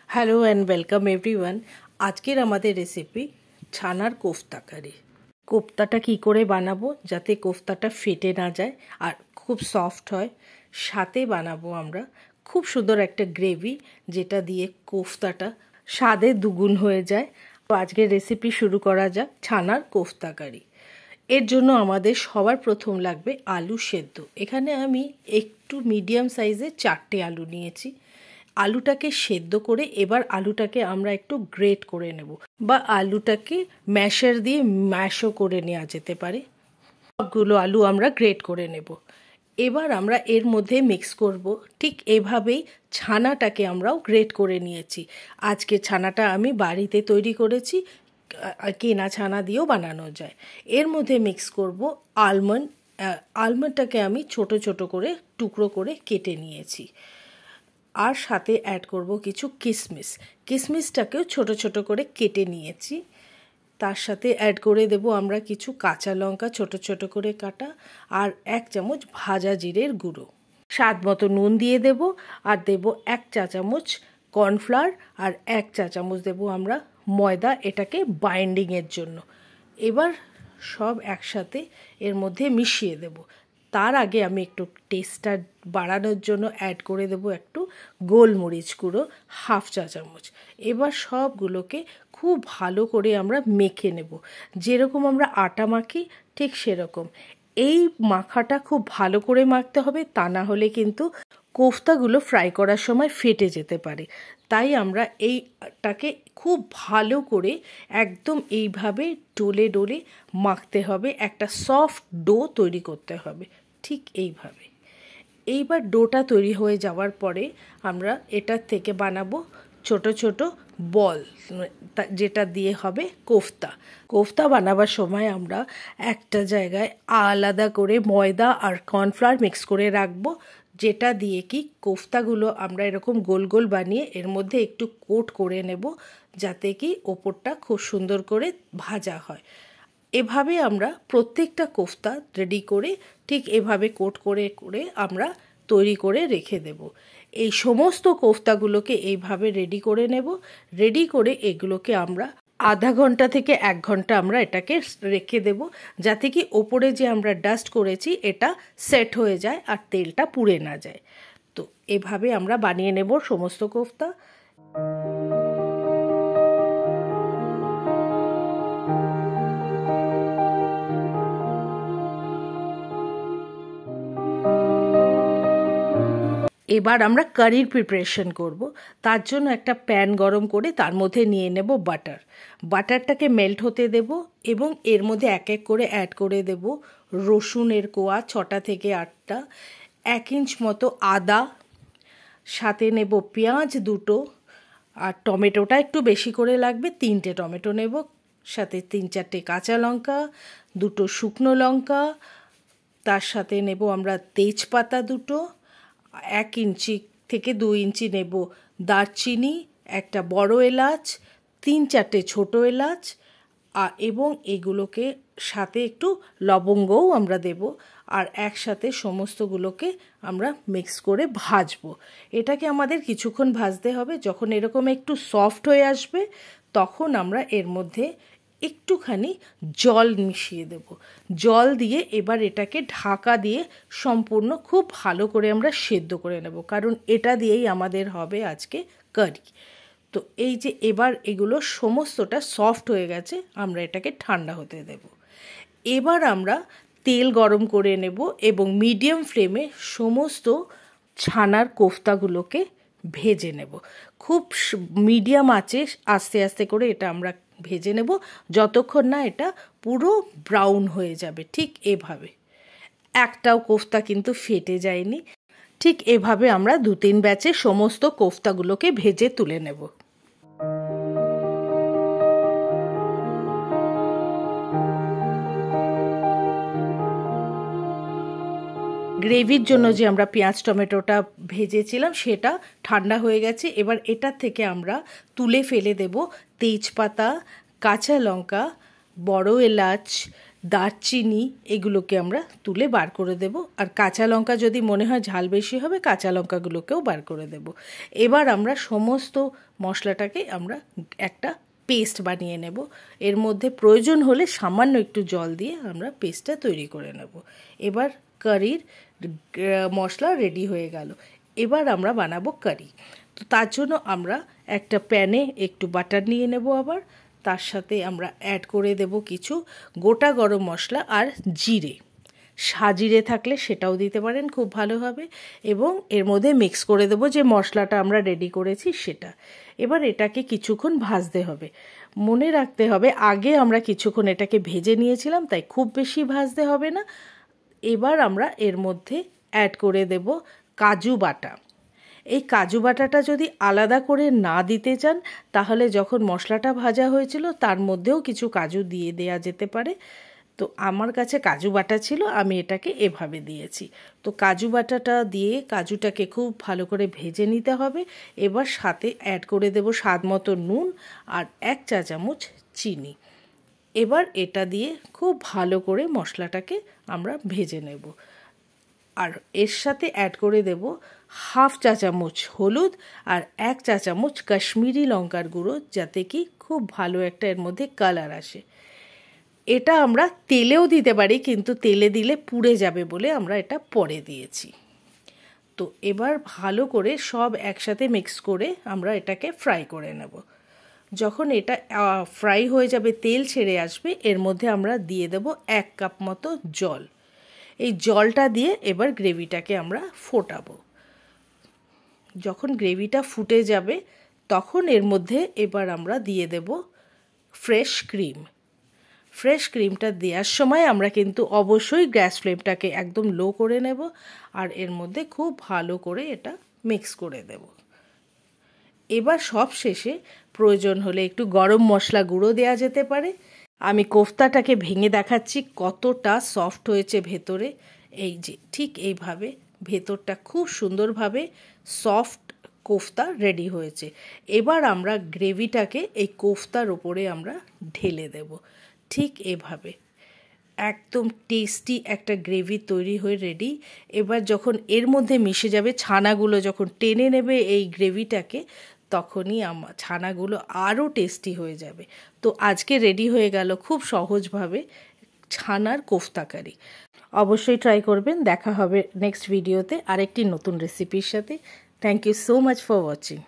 Hello and welcome everyone. আজকের আমাদের recipe ছানার কোফতা কারি। কোফতাটা কি করে বানাবো যাতে কোফতাটা ফেটে না যায় আর খুব সফট হয়, সাথে বানাবো আমরা খুব সুন্দর একটা গ্রেভি যেটা দিয়ে কোফতাটা স্বাদে দুগুণ হয়ে যায়। তো আজকের রেসিপি শুরু করা যাক ছানার কোফতা কারি। এর জন্য আমাদের সবার প্রথম লাগবে আলু সেদ্ধ। এখানে আমি একটু মিডিয়াম সাইজের 4টে আলু নিয়েছি। আলুটাকে সেদ্ধ করে এবার আলুটাকে আমরা একটু গ্রেট করে নেব, বা আলুটাকে ম্যাশার দিয়ে ম্যাশও করে নেওয়া যেতে পারে। সবগুলো আলু আমরা গ্রেট করে নেব। এবার আমরা এর মধ্যে মিক্স করব। ঠিক এভাবেই ছানাটাকে আমরাও গ্রেট করে নিয়েছি। আজকে ছানাটা আমি বাড়িতে তৈরি করেছি, কেনা ছানা দিয়েও বানানো যায়। এর মধ্যে মিক্স করব আলমন্ড। আলমন্ডটাকে আমি ছোট ছোট করে টুকরো করে কেটে নিয়েছি। আর সাথে অ্যাড করব কিছু কিশমিশ। কিশমিশটাকেও ছোট ছোট করে কেটে নিয়েছি। তার সাথে অ্যাড করে দেব আমরা কিছু কাঁচা লঙ্কা ছোট ছোট করে কাটা, আর 1 চামচ ভাজা জিরের গুঁড়ো। স্বাদ মতো নুন দিয়ে দেব, আর দেব 1 চা চামচ কর্নফ্লাওয়ার, আর 1 চা চামচ দেব আমরা ময়দা, এটাকে বাইন্ডিংয়ের জন্য। এবার সব একসাথে এর মধ্যে মিশিয়ে দেব। তার আগে আমি একটু টেস্টটা বাড়ানোর জন্য অ্যাড করে দেব একটু গোলমরিচ গুঁড়ো 1/2 চা চামচ। এবার সবগুলোকে খুব ভালো করে আমরা মেখে নেব, যেরকম আমরা আটা মাখি ঠিক সেরকম। এই মাখাটা খুব ভালো করে মাখতে হবে, তা না হলে কিন্তু কোফতাগুলো ফ্রাই করার সময় ফেটে যেতে পারে। তাই আমরা এইটাকে খুব ভালো করে একদম এইভাবে ডলে ডলে মাখতে হবে, একটা সফট ডো তৈরি করতে হবে ঠিক এইভাবে। এইবার ডোটা তৈরি হয়ে যাওয়ার পরে আমরা এটার থেকে বানাবো ছোট ছোট বল, যেটা দিয়ে হবে কোফতা। কোফতা বানাবার সময় আমরা একটা জায়গায় আলাদা করে ময়দা আর কর্নফ্লাওয়ার মিক্স করে রাখবো, যেটা দিয়ে কি কোফতাগুলো আমরা এরকম গোল গোল বানিয়ে এর মধ্যে একটু কোট করে নেব, যাতে কি ওপরটা খুব সুন্দর করে ভাজা হয়। এভাবে আমরা প্রত্যেকটা কোফতা রেডি করে ঠিক এভাবে কোট করে করে আমরা তৈরি করে রেখে দেব। এই সমস্ত কোফতাগুলোকে এইভাবে রেডি করে নেব। রেডি করে এগুলোকে আমরা আধা ঘন্টা থেকে 1 ঘন্টা আমরা এটাকে রেখে দেব, যাতে কি ওপরে যে আমরা ডাস্ট করেছি এটা সেট হয়ে যায় আর তেলটা পুড়ে না যায়। তো এভাবে আমরা বানিয়ে নেব সমস্ত কোফতা। এবার আমরা কারির প্রিপারেশন করব। তার জন্য একটা প্যান গরম করে তার মধ্যে নিয়ে নেব বাটার। বাটারটাকে মেল্ট হতে দেব এবং এর মধ্যে এক এক করে অ্যাড করে দেব রসুনের কোয়া 6টা থেকে 8টা, 1 ইঞ্চ মতো আদা, সাথে নেব পেঁয়াজ 2টো, আর টমেটোটা একটু বেশি করে লাগবে, 3টে টমেটো নেব, সাথে 3-4টে কাঁচা লঙ্কা, 2টো শুকনো লঙ্কা, তার সাথে নেব আমরা তেজপাতা 2টো, 1 ইঞ্চি থেকে 2 ইঞ্চি নেব দারচিনি, একটা বড় এলাচ, 3-4টে ছোটো এলাচ, এবং এগুলোকে সাথে একটু লবঙ্গও আমরা দেব, আর একসাথে সমস্তগুলোকে আমরা মিক্স করে ভাজবো। এটাকে আমাদের কিছুক্ষণ ভাজতে হবে। যখন এরকম একটু সফট হয়ে আসবে তখন আমরা এর মধ্যে একটুখানি জল মিশিয়ে দেব। জল দিয়ে এবার এটাকে ঢাকা দিয়ে সম্পূর্ণ খুব ভালো করে আমরা সেদ্ধ করে নেব, কারণ এটা দিয়েই আমাদের হবে আজকে কারি। তো এই যে এবার এগুলো সমস্তটা সফট হয়ে গেছে, আমরা এটাকে ঠান্ডা হতে দেব। এবার আমরা তেল গরম করে নেব এবং মিডিয়াম ফ্লেমে সমস্ত ছানার কোফতাগুলোকে ভেজে নেব। খুব মিডিয়াম আঁচে আস্তে আস্তে করে এটা আমরা ভেজে নেব, যতক্ষণ না এটা পুরো ব্রাউন হয়ে যাবে। ঠিক এভাবে, একটাও কোফতা কিন্তু ফেটে যায়নি। ঠিক এভাবে আমরা 2-3 ব্যাচে সমস্ত কোফতাগুলোকে ভেজে তুলে নেব। গ্রেভির জন্য যে আমরা পেঁয়াজ টমেটোটা ভেজেছিলাম সেটা ঠান্ডা হয়ে গেছে। এবার এটার থেকে আমরা তুলে ফেলে দেব তেজপাতা, কাঁচা লঙ্কা, বড় এলাচ, দারচিনি এগুলোকে আমরা তুলে বার করে দেব। আর কাঁচা লঙ্কা যদি মনে হয় ঝাল বেশি হবে কাঁচা লঙ্কাগুলোকেও বার করে দেব। এবার আমরা সমস্ত মশলাটাকে আমরা একটা পেস্ট বানিয়ে নেব। এর মধ্যে প্রয়োজন হলে সামান্য একটু জল দিয়ে আমরা পেস্টটা তৈরি করে নেব। এবার কারির মশলা রেডি হয়ে গেল। এবার আমরা বানাবো কারি। তো তার জন্য আমরা একটা প্যানে একটু বাটার নিয়ে নেব। আবার তার সাথে আমরা অ্যাড করে দেব কিছু গোটা গরম মশলা আর জিরে। সাজিরে থাকলে সেটাও দিতে পারেন, খুব ভালো হবে। এবং এর মধ্যে মিক্স করে দেব যে মশলাটা আমরা রেডি করেছি সেটা। এবার এটাকে কিছুক্ষণ ভাজতে হবে। মনে রাখতে হবে আগে আমরা কিছুক্ষণ এটাকে ভেজে নিয়েছিলাম, তাই খুব বেশি ভাজতে হবে না। এবার আমরা এর মধ্যে অ্যাড করে দেব কাজু বাটা। এই কাজু বাটাটা যদি আলাদা করে না দিতে চান তাহলে যখন মশলাটা ভাজা হয়েছিল তার মধ্যেও কিছু কাজু দিয়ে দেয়া যেতে পারে। তো আমার কাছে কাজু বাটা ছিল, আমি এটাকে এভাবে দিয়েছি। তো কাজু বাটাটা দিয়ে কাজুটাকে খুব ভালো করে ভেজে নিতে হবে। এবার সাথে অ্যাড করে দেব স্বাদ মতো নুন আর 1 চা চামচ চিনি। এবার এটা দিয়ে খুব ভালো করে মশলাটাকে আমরা ভেজে নেব। আর এর সাথে অ্যাড করে দেব হাফ চা চামচ হলুদ আর 1 চা চামচ কাশ্মীরি লঙ্কার গুঁড়ো, যাতে কি খুব ভালো একটা এর মধ্যে কালার আসে। এটা আমরা তেলেও দিতে পারি, কিন্তু তেলে দিলে পুড়ে যাবে বলে আমরা এটা পরে দিয়েছি। তো এবার ভালো করে সব একসাথে মিক্স করে আমরা এটাকে ফ্রাই করে নেব। যখন এটা ফ্রাই হয়ে যাবে, তেল ছেড়ে আসবে, এর মধ্যে আমরা দিয়ে দেব 1 কাপ মতো জল। এই জলটা দিয়ে এবার গ্রেভিটাকে আমরা ফোটাবো। যখন গ্রেভিটা ফুটে যাবে তখন এর মধ্যে এবার আমরা দিয়ে দেব ফ্রেশ ক্রিম। ফ্রেশ ক্রিমটা দেওয়ার সময় আমরা কিন্তু অবশ্যই গ্যাস ফ্লেমটাকে একদম লো করে নেব আর এর মধ্যে খুব ভালো করে এটা মিক্স করে দেব। এবার সব শেষে প্রয়োজন হলে একটু গরম মশলা গুঁড়ো দেওয়া যেতে পারে। আমি কোফতাটাকে ভেঙে দেখাচ্ছি কতটা সফট হয়েছে ভেতরে। এই যে ঠিক এইভাবে ভেতরটা খুব সুন্দরভাবে সফট কোফতা রেডি হয়েছে। এবার আমরা গ্রেভিটাকে এই কোফতার ওপরে আমরা ঢেলে দেব। ঠিক এভাবে একদম টেস্টি একটা গ্রেভি তৈরি হয়ে রেডি। এবার যখন এর মধ্যে মিশে যাবে, ছানাগুলো যখন টেনে নেবে এই গ্রেভিটাকে, তখনই ছানাগুলো আরও টেস্টি হয়ে যাবে। তো আজকে রেডি হয়ে গেল খুব সহজভাবে ছানার কোফতা কারি। অবশ্যই ট্রাই করবেন। দেখা হবে নেক্সট ভিডিওতে আরেকটি নতুন রেসিপির সাথে। Thank you so much for watching.